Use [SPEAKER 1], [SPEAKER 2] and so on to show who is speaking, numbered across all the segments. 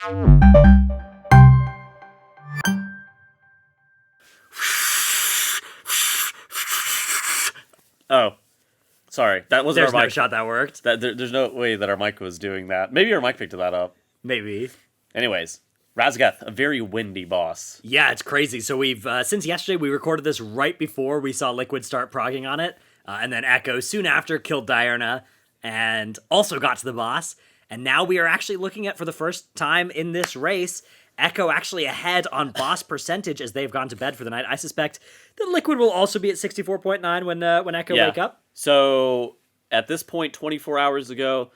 [SPEAKER 1] Oh, sorry. That wasn't
[SPEAKER 2] There's
[SPEAKER 1] our
[SPEAKER 2] no
[SPEAKER 1] mic.
[SPEAKER 2] shot that worked.
[SPEAKER 1] There's no way that our mic was doing that. Maybe our mic picked that up.
[SPEAKER 2] Maybe.
[SPEAKER 1] Anyways, Raszagath, a very windy boss.
[SPEAKER 2] Yeah, it's crazy. So we've, since yesterday, we recorded this right before we saw Liquid start progging on it. And then Echo soon after killed Diurna and also got to the boss. And now we are actually looking at, for the first time in this race, Echo actually ahead on boss percentage as they've gone to bed for the night. I suspect that Liquid will also be at 64.9 when Echo wake up.
[SPEAKER 1] So at this point, 24 hours ago,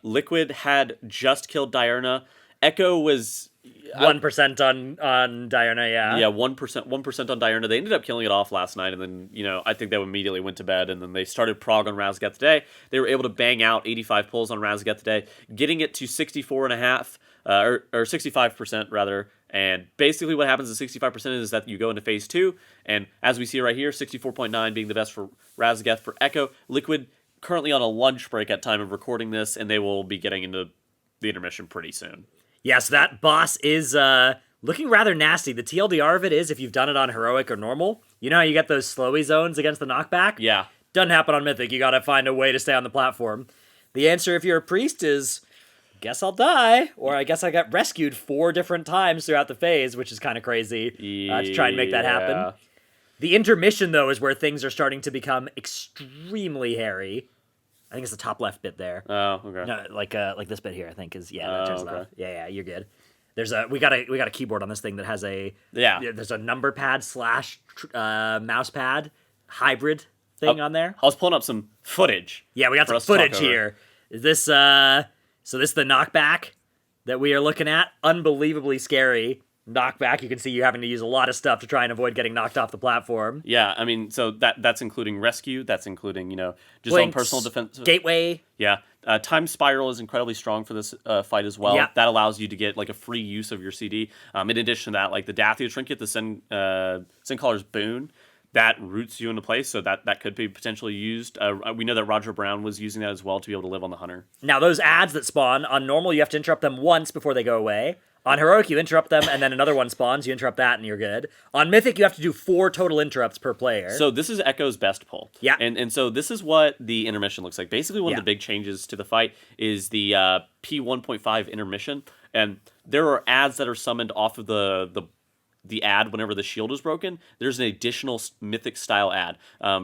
[SPEAKER 1] Liquid had just killed Diurna. Echo was
[SPEAKER 2] 1% on Diurna, yeah.
[SPEAKER 1] Yeah, 1% on Diurna. They ended up killing it off last night, and then, I think they immediately went to bed, and then they started prog on Raszagath today. They were able to bang out 85 pulls on Raszagath today, getting it to 64.5%, or 65% rather. And basically what happens at 65% is that you go into phase 2, and as we see right here, 64.9 being the best for Raszagath. For Echo, Liquid currently on a lunch break at time of recording this, and they will be getting into the intermission pretty soon.
[SPEAKER 2] Yeah, so that boss is looking rather nasty. The TLDR of it is, if you've done it on Heroic or Normal, you know how you get those slowy zones against the knockback?
[SPEAKER 1] Yeah.
[SPEAKER 2] Doesn't happen on Mythic. You gotta find a way to stay on the platform. The answer, if you're a priest, is, guess I'll die, or I guess I got rescued 4 different times throughout the phase, which is kind of crazy to try and make that happen. The intermission, though, is where things are starting to become extremely hairy. I think it's the top left bit there.
[SPEAKER 1] Oh, okay.
[SPEAKER 2] No, like this bit here, I think is that turns it off. Yeah, you're good. There's we got a keyboard on this thing that has there's a number pad / mouse pad hybrid thing on there.
[SPEAKER 1] I was pulling up some footage.
[SPEAKER 2] Yeah, we got some footage here. Is this so this is the knockback that we are looking at? Unbelievably scary knockback. You can see you having to use a lot of stuff to try and avoid getting knocked off the platform.
[SPEAKER 1] Yeah, I mean, so that's including rescue, that's including, just
[SPEAKER 2] Blinks,
[SPEAKER 1] on personal defense.
[SPEAKER 2] Gateway.
[SPEAKER 1] Yeah. Time Spiral is incredibly strong for this fight as well.
[SPEAKER 2] Yeah.
[SPEAKER 1] That allows you to get a free use of your CD. In addition to that, the Dathia Trinket, the Sincaller's Boon, that roots you into place, so that could be potentially used. We know that Roger Brown was using that as well to be able to live on the Hunter.
[SPEAKER 2] Now, those ads that spawn, on Normal, you have to interrupt them once before they go away. On Heroic, you interrupt them, and then another one spawns. You interrupt that, and you're good. On Mythic, you have to do 4 total interrupts per player.
[SPEAKER 1] So this is Echo's best pull.
[SPEAKER 2] Yeah.
[SPEAKER 1] And so this is what the intermission looks like. Basically, one of the big changes to the fight is the P1.5 intermission. And there are ads that are summoned off of the ad whenever the shield is broken. There's an additional Mythic-style ad.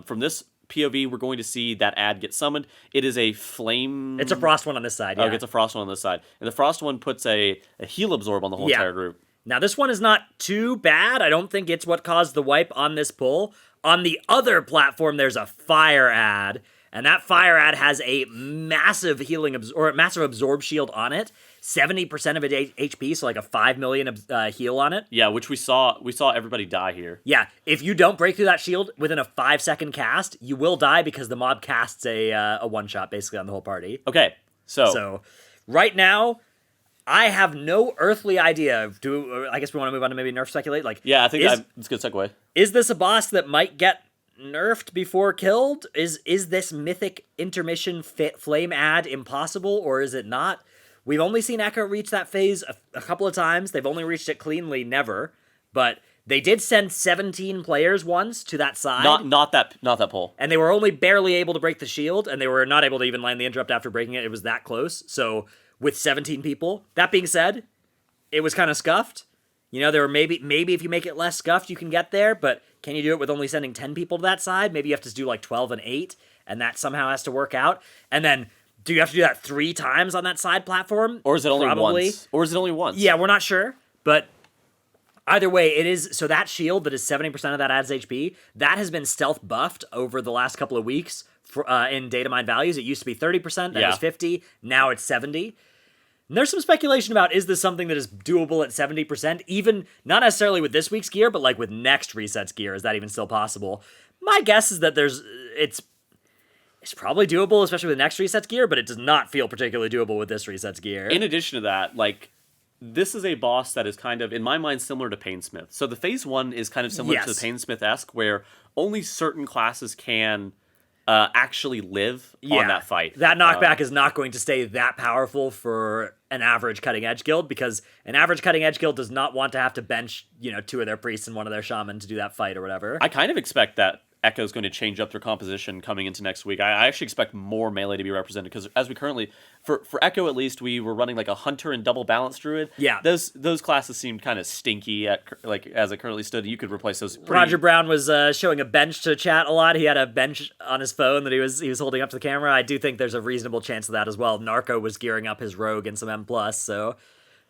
[SPEAKER 1] From this POV, we're going to see that ad get summoned. It is a flame...
[SPEAKER 2] It's a frost one on this side, yeah.
[SPEAKER 1] Oh, it's a frost one on this side. And the frost one puts a heal absorb on the whole entire group.
[SPEAKER 2] Now, this one is not too bad. I don't think it's what caused the wipe on this pull. On the other platform, there's a fire ad, and that fire ad has a massive massive absorb shield on it. 70% of it HP, so a 5 million heal on it.
[SPEAKER 1] Yeah, which we saw everybody die here.
[SPEAKER 2] Yeah, if you don't break through that shield within a 5-second cast, you will die because the mob casts a one-shot basically on the whole party.
[SPEAKER 1] Okay,
[SPEAKER 2] So, right now, I have no earthly idea. I guess we want to move on to maybe nerf speculate?
[SPEAKER 1] Yeah, I think that's a good segue.
[SPEAKER 2] Is this a boss that might get nerfed before killed? Is this Mythic intermission flame ad impossible, or is it not? We've only seen Echo reach that phase a couple of times. They've only reached it cleanly, never. But they did send 17 players once to that side.
[SPEAKER 1] Not that pull.
[SPEAKER 2] And they were only barely able to break the shield, and they were not able to even land the interrupt after breaking it. It was that close. So with 17 people, that being said, it was kind of scuffed. There were maybe if you make it less scuffed, you can get there. But can you do it with only sending 10 people to that side? Maybe you have to do 12 and 8, and that somehow has to work out. And then, do you have to do that 3 times on that side platform?
[SPEAKER 1] Or is it only once?
[SPEAKER 2] Yeah, we're not sure. But either way, it is. So that shield that is 70% of that ad's HP, that has been stealth buffed over the last couple of weeks in data mine values. It used to be 30%, that was 50, now it's 70. And there's some speculation about, is this something that is doable at 70%? Even, not necessarily with this week's gear, but with next reset's gear. Is that even still possible? My guess is that it's probably doable, especially with the next reset's gear, but it does not feel particularly doable with this reset's gear.
[SPEAKER 1] In addition to that, this is a boss that is kind of, in my mind, similar to Painsmith. So the phase 1 is kind of similar to the Painsmith-esque, where only certain classes can actually live on that fight.
[SPEAKER 2] That knockback is not going to stay that powerful for an average cutting edge guild, because an average cutting edge guild does not want to have to bench, 2 of their priests and 1 of their shaman to do that fight or whatever.
[SPEAKER 1] I kind of expect that Echo's going to change up their composition coming into next week. I actually expect more melee to be represented, because as we currently, for Echo at least, we were running like a hunter and double balance druid.
[SPEAKER 2] Yeah,
[SPEAKER 1] those classes seemed kind of stinky as it currently stood. You could replace those.
[SPEAKER 2] Roger Brown was showing a bench to chat a lot. He had a bench on his phone that he was holding up to the camera. I do think there's a reasonable chance of that as well. Narco was gearing up his rogue and some M+, so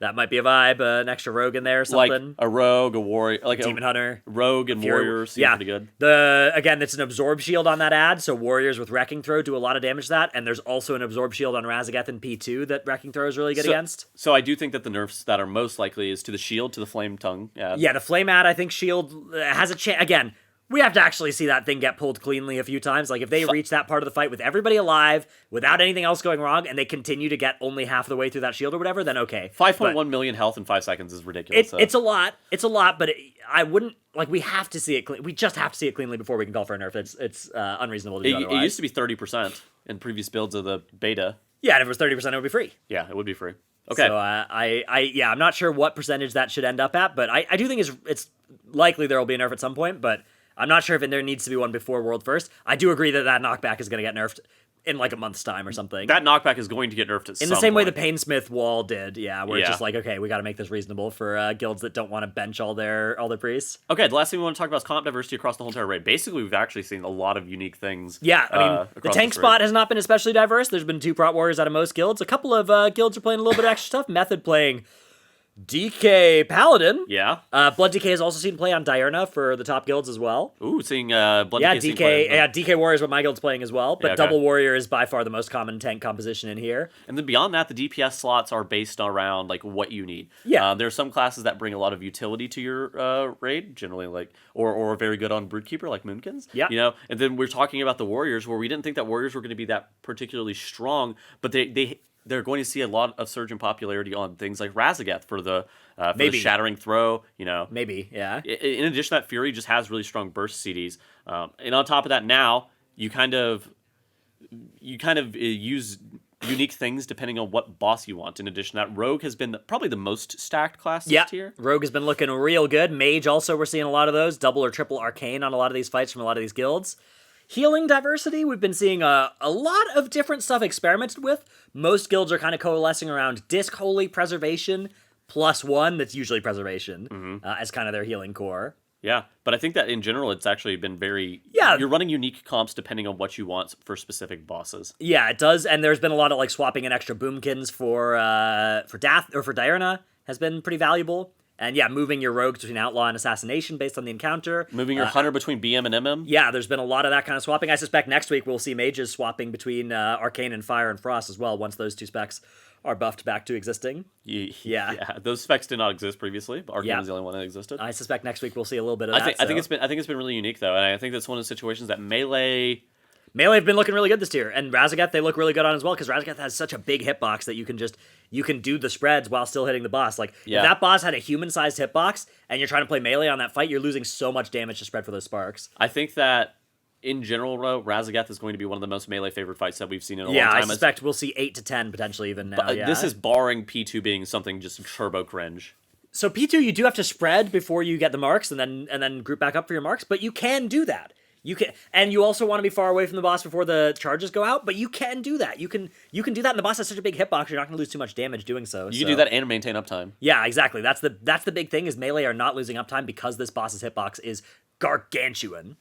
[SPEAKER 2] that might be a vibe, an extra rogue in there or something.
[SPEAKER 1] Like a rogue, a warrior, like
[SPEAKER 2] Demon Hunter.
[SPEAKER 1] Rogue and warriors seem pretty good.
[SPEAKER 2] Again, it's an absorb shield on that ad, so warriors with Wrecking Throw do a lot of damage to that, and there's also an absorb shield on Raszageth and P2 that Wrecking Throw is really good against.
[SPEAKER 1] So I do think that the nerfs that are most likely is to the shield, to the flame tongue ad.
[SPEAKER 2] Yeah, the flame ad, I think shield has a chance. Again, we have to actually see that thing get pulled cleanly a few times. Like, if they reach that part of the fight with everybody alive, without anything else going wrong, and they continue to get only half the way through that shield or whatever, then okay.
[SPEAKER 1] 5.1 million health in 5 seconds is ridiculous.
[SPEAKER 2] It's a lot. It's a lot, but I wouldn't... Like, we have to see it clean. We just have to see it cleanly before we can call for a nerf. It's unreasonable to do otherwise.
[SPEAKER 1] It used to be 30% in previous builds of the beta.
[SPEAKER 2] Yeah, and if it was 30%, it would be free.
[SPEAKER 1] Yeah, it would be free. Okay.
[SPEAKER 2] So, I'm not sure what percentage that should end up at, but I do think it's likely there will be a nerf at some point, but I'm not sure if there needs to be one before World First. I do agree that knockback is going to get nerfed in like a month's time or something.
[SPEAKER 1] That knockback is going to get nerfed at some
[SPEAKER 2] in the same
[SPEAKER 1] point.
[SPEAKER 2] way the Painsmith wall did, where it's just like, okay, we got to make this reasonable for guilds that don't want to bench all their priests.
[SPEAKER 1] Okay, the last thing we want to talk about is comp diversity across the whole entire raid. Basically, we've actually seen a lot of unique things.
[SPEAKER 2] Yeah, I mean, the tank spot has not been especially diverse. There's been 2 prot warriors out of most guilds. A couple of guilds are playing a little bit of extra stuff. Method playing DK Paladin.
[SPEAKER 1] Yeah.
[SPEAKER 2] Blood DK has also seen play on Diurna for the top guilds as well.
[SPEAKER 1] Ooh, seeing Blood
[SPEAKER 2] DK. DK Warrior is what my guild's playing as well, but
[SPEAKER 1] okay.
[SPEAKER 2] Double Warrior is by far the most common tank composition in here.
[SPEAKER 1] And then beyond that, the DPS slots are based around like what you need.
[SPEAKER 2] Yeah.
[SPEAKER 1] There are some classes that bring a lot of utility to your raid, generally like or very good on Broodkeeper like Moonkins.
[SPEAKER 2] Yeah.
[SPEAKER 1] And then we're talking about the Warriors, where we didn't think that Warriors were going to be that particularly strong, but they're going to see a lot of surge in popularity on things like Raszageth for the Shattering Throw,
[SPEAKER 2] Maybe, yeah.
[SPEAKER 1] In addition to that, Fury just has really strong burst CDs. And on top of that, now, you kind of use unique things depending on what boss you want. In addition to that, Rogue has been probably the most stacked class this tier.
[SPEAKER 2] Rogue has been looking real good. Mage also, we're seeing a lot of those. Double or triple Arcane on a lot of these fights from a lot of these guilds. Healing diversity, we've been seeing a lot of different stuff experimented with. Most guilds are kind of coalescing around Disc Holy Preservation +1, that's usually Preservation, as kind of their healing core.
[SPEAKER 1] Yeah, but I think that in general, it's actually been very...
[SPEAKER 2] Yeah.
[SPEAKER 1] You're running unique comps depending on what you want for specific bosses.
[SPEAKER 2] Yeah, it does, and there's been a lot of like swapping in extra Boomkins for Dath, or for Diurna has been pretty valuable. And yeah, moving your rogues between Outlaw and Assassination based on the encounter.
[SPEAKER 1] Moving your Hunter between BM and MM.
[SPEAKER 2] Yeah, there's been a lot of that kind of swapping. I suspect next week we'll see Mages swapping between Arcane and Fire and Frost as well, once those 2 specs are buffed back to existing.
[SPEAKER 1] Yeah. Those specs did not exist previously, but Arcane was the only one that existed.
[SPEAKER 2] I suspect next week we'll see a little bit of that.
[SPEAKER 1] I think it's been really unique though, and I think that's one of the situations that Melee
[SPEAKER 2] have been looking really good this tier, and Raszagath they look really good on as well, because Raszagath has such a big hitbox that you can do the spreads while still hitting the boss. Like, if that boss had a human-sized hitbox, and you're trying to play melee on that fight, you're losing so much damage to spread for those sparks.
[SPEAKER 1] I think that, in general, Raszagath is going to be one of the most melee favorite fights that we've seen in a long time.
[SPEAKER 2] Yeah, I suspect we'll see 8 to 10 potentially even now.
[SPEAKER 1] This is barring P2 being something just turbo cringe.
[SPEAKER 2] So P2, you do have to spread before you get the marks, and then group back up for your marks, but you can do that. You can, and you also want to be far away from the boss before the charges go out, but you can do that. You can do that, and the boss has such a big hitbox, you're not going to lose too much damage doing so.
[SPEAKER 1] You can do that and maintain uptime.
[SPEAKER 2] Yeah, exactly. That's the big thing, is melee are not losing uptime because this boss's hitbox is gargantuan.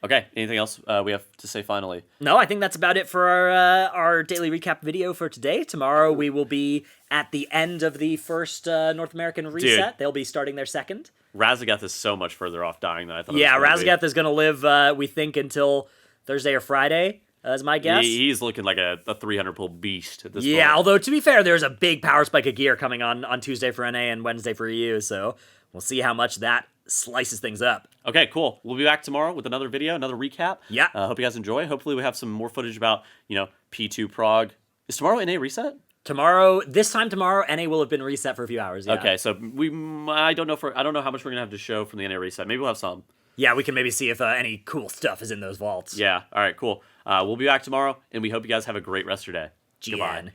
[SPEAKER 1] Okay, anything else we have to say finally?
[SPEAKER 2] No, I think that's about it for our daily recap video for today. Tomorrow we will be at the end of the first North American reset.
[SPEAKER 1] Dude.
[SPEAKER 2] They'll be starting their second.
[SPEAKER 1] Raszagath is so much further off dying than I thought.
[SPEAKER 2] Yeah, Raszagath is going to live, we think, until Thursday or Friday, is my guess.
[SPEAKER 1] He's looking like a 300 pull beast at this point.
[SPEAKER 2] Yeah, although to be fair, there's a big power spike of gear coming on Tuesday for NA and Wednesday for EU, so we'll see how much that slices things up.
[SPEAKER 1] Okay, cool. We'll be back tomorrow with another video, another recap.
[SPEAKER 2] Yeah.
[SPEAKER 1] Hope you guys enjoy. Hopefully we have some more footage about, P2 Prague. Is tomorrow NA reset?
[SPEAKER 2] This time tomorrow, NA will have been reset for a few hours. Yeah.
[SPEAKER 1] Okay, so I don't know how much we're gonna have to show from the NA reset. Maybe we'll have some.
[SPEAKER 2] Yeah, we can maybe see if any cool stuff is in those vaults.
[SPEAKER 1] Yeah. All right. Cool. We'll be back tomorrow, and we hope you guys have a great rest of your day.
[SPEAKER 2] GN.